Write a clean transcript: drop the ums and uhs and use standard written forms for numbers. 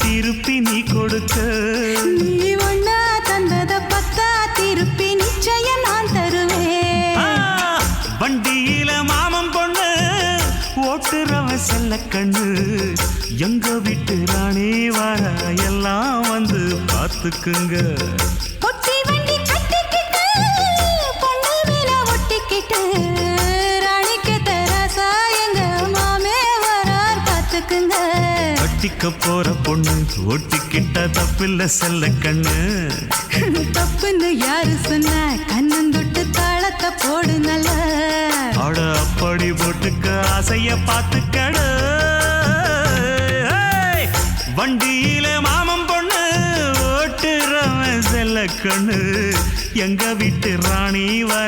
திருப்பி நீ கொடுக்க. நீ ஒண்ணா தந்தத பத்தா திருப்பி நிச்சயம் நான் தருவேன். வண்டியில மாமன் பொண்ணு ஓட்டுறவ செல்ல கண்ணு, எங்க வீட்டு ராணி வர எல்லாம் வந்து பார்த்துக்குங்க. பொட்டி வண்டி கட்டிக்கிட்டு பொண்ணு மேல ஒட்டிக்கிட்டு ராணிக்கு தராசா எங்க மாமே வரார் பார்த்துக்குங்க. ஒட்டிக்க போற பொண்ணு ஒட்டிக்கிட்ட தப்பில்ல செல்ல கண்ணு. தப்புன்னு யாரு சொன்ன கண்ணந்தொட்டு தாளத்தை போடு நல்ல. அட அப்படி போட்டுக்க ஆசைய பார்த்துக்கடு. வண்டியில மாமன் பொண்ணு ஓட்டுறவன் செல்ல கண்ணு, எங்க வீட்டு ராணி வர